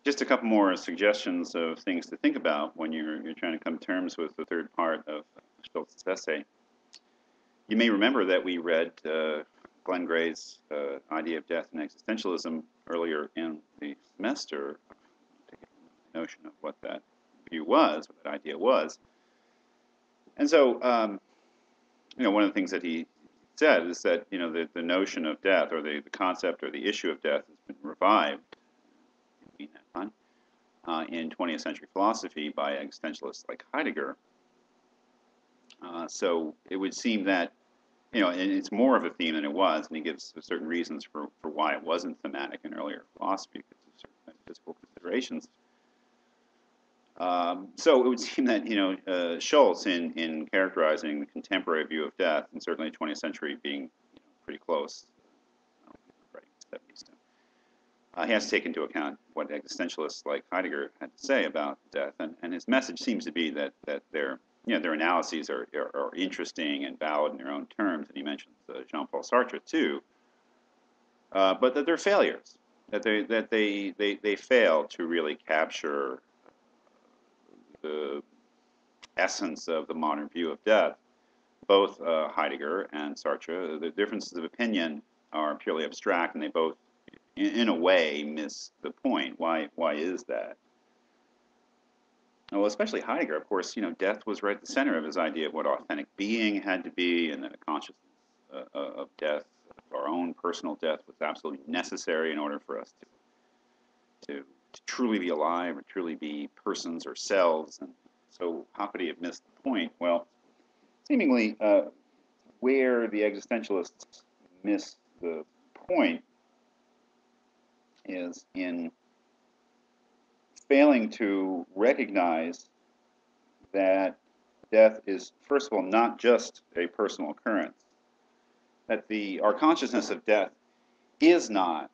Just a couple more suggestions of things to think about when you're trying to come to terms with the third part of Schultz's essay. You may remember that we read Glenn Gray's idea of death and existentialism earlier in the semester, the notion of what that view was, what that idea was. And so, one of the things that he said is that, the notion of death, or the concept or the issue of death, has been revived in that time in 20th century philosophy by existentialists like Heidegger. So it would seem that, and it's more of a theme than it was, and he gives certain reasons for why it wasn't thematic in earlier philosophy, because of certain metaphysical considerations. So it would seem that, Schulz, in characterizing the contemporary view of death, and certainly 20th century being pretty close, writing 70s, he has to take into account what existentialists like Heidegger had to say about death, and his message seems to be that their analyses are interesting and valid in their own terms, and he mentions Jean-Paul Sartre too, but that they're failures, that they fail to really capture the essence of the modern view of death. Both Heidegger and Sartre, the differences of opinion are purely abstract, and they both, in a way, miss the point. Why is that? Well, especially Heidegger, of course, death was right at the center of his idea of what authentic being had to be, and that a consciousness of death, our own personal death, was absolutely necessary in order for us to truly be alive, or truly be persons or selves. And so how could he have missed the point? Well, seemingly where the existentialists miss the point is in failing to recognize that death is, first of all, not just a personal occurrence, that our consciousness of death is not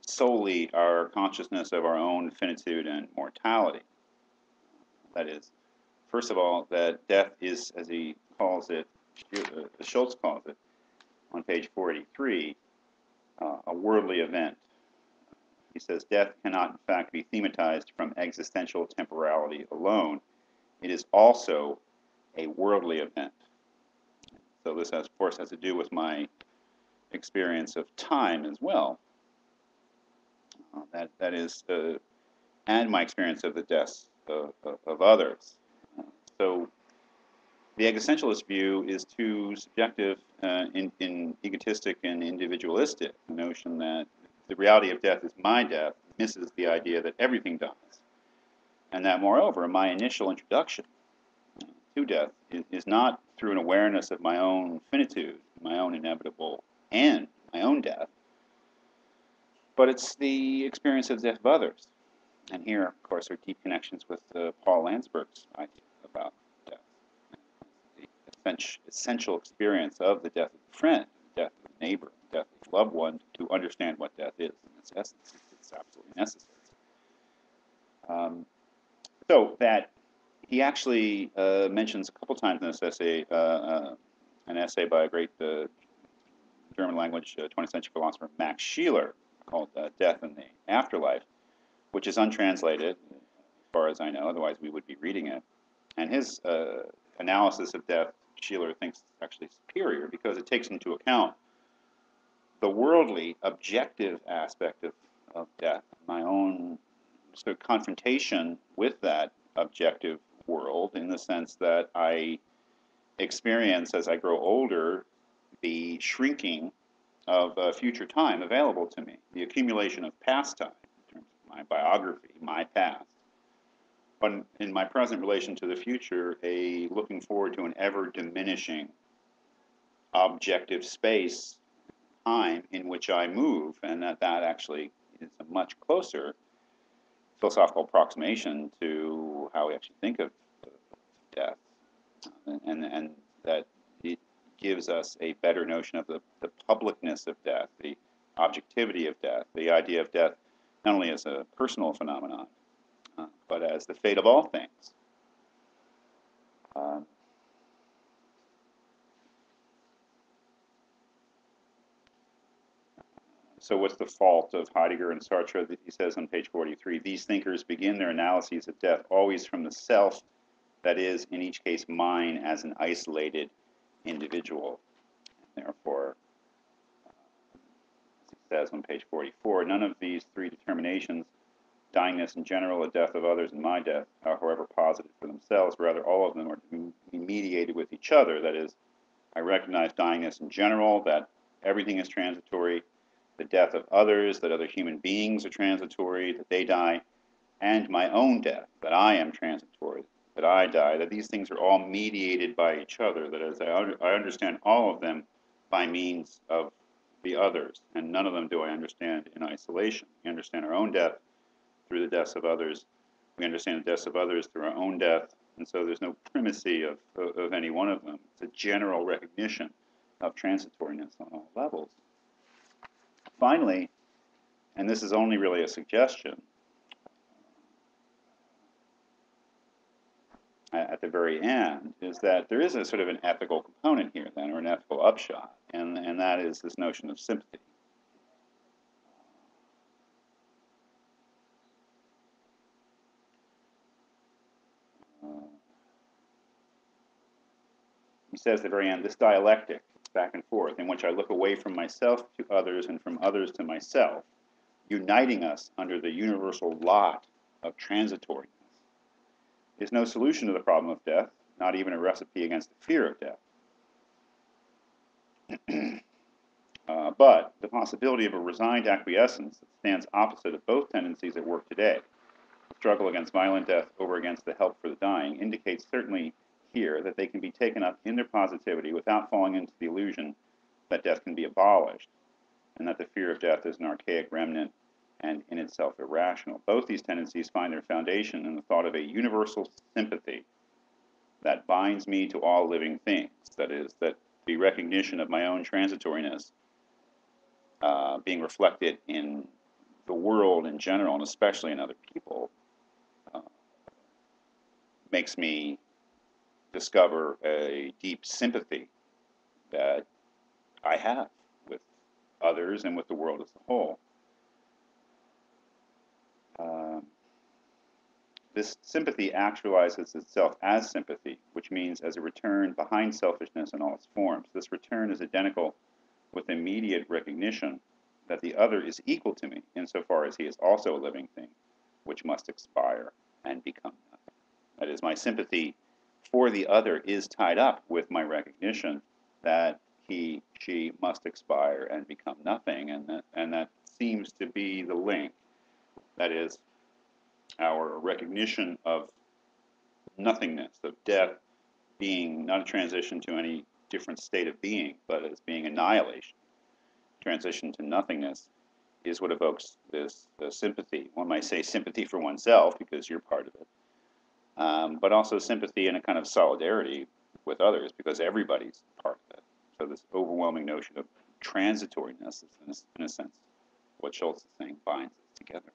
solely our consciousness of our own finitude and mortality. That is, first of all, that death is, as he calls it, Schulz calls it, on page 483, a worldly event. He says, death cannot, in fact, be thematized from existential temporality alone. It is also a worldly event. So this, of course, has to do with my experience of time as well. That is, and my experience of the deaths of others. So the existentialist view is too subjective, in egotistic and individualistic. The notion that the reality of death is my death misses the idea that everything dies. And that, moreover, my initial introduction to death is not through an awareness of my own finitude, my own inevitable end, my own death, but it's the experience of the death of others. And here, of course, are deep connections with Paul Landsberg's idea about death. The essential experience of the death of a friend, the death of a neighbor, the death of a loved one, to understand what death is in its essence. It's absolutely necessary. So that he actually mentions a couple times in this essay, an essay by a great German language 20th century philosopher, Max Scheler, called Death and the Afterlife, which is untranslated, as far as I know, otherwise we would be reading it. And his analysis of death, Scheler thinks, is actually superior because it takes into account the worldly, objective aspect of death, my own sort of confrontation with that objective world, in the sense that I experience, as I grow older, the shrinking of future time available to me, the accumulation of past time, in terms of my biography, my past, but in my present relation to the future, a looking forward to an ever-diminishing objective space, time in which I move, and that actually is a much closer philosophical approximation to how we actually think of death, and that it gives us a better notion of the publicness of death, the objectivity of death, the idea of death not only as a personal phenomenon, but as the fate of all things. So what's the fault of Heidegger and Sartre? That he says on page 43, these thinkers begin their analyses of death always from the self, that is, in each case, mine as an isolated individual. Therefore, as he says on page 44, none of these three determinations, dyingness in general, the death of others, and my death, are however positive for themselves. Rather, all of them are to be mediated with each other. That is, I recognize dyingness in general, that everything is transitory, the death of others, that other human beings are transitory, that they die, and my own death, that I am transitory, that I die, that these things are all mediated by each other, that as I understand all of them by means of the others, and none of them do I understand in isolation. We understand our own death through the deaths of others. We understand the deaths of others through our own death, and so there's no primacy of any one of them. It's a general recognition of transitoriness on all levels. Finally, and this is only really a suggestion, at the very end, is that there is a sort of an ethical component here then, or an ethical upshot, and that is this notion of sympathy. He says at the very end, this dialectic, back and forth, in which I look away from myself to others and from others to myself, uniting us under the universal lot of transitoriness, is no solution to the problem of death, not even a recipe against the fear of death. But the possibility of a resigned acquiescence that stands opposite of both tendencies at work today, the struggle against violent death over against the help for the dying, indicates certainly here that they can be taken up in their positivity without falling into the illusion that death can be abolished, and that the fear of death is an archaic remnant and in itself irrational. Both these tendencies find their foundation in the thought of a universal sympathy that binds me to all living things. That is, that the recognition of my own transitoriness being reflected in the world in general, and especially in other people, makes me discover a deep sympathy that I have with others and with the world as a whole. This sympathy actualizes itself as sympathy, which means as a return behind selfishness in all its forms. This return is identical with immediate recognition that the other is equal to me insofar as he is also a living thing, which must expire and become nothing. That is, my sympathy for the other is tied up with my recognition that he, she must expire and become nothing, and that seems to be the link. That is, our recognition of nothingness, of death being not a transition to any different state of being, but as being annihilation, transition to nothingness, is what evokes this sympathy. One might say sympathy for oneself because you're part of it, but also sympathy and a kind of solidarity with others because everybody's part of it. So this overwhelming notion of transitoriness is, in a sense, what Schulz is saying binds us together.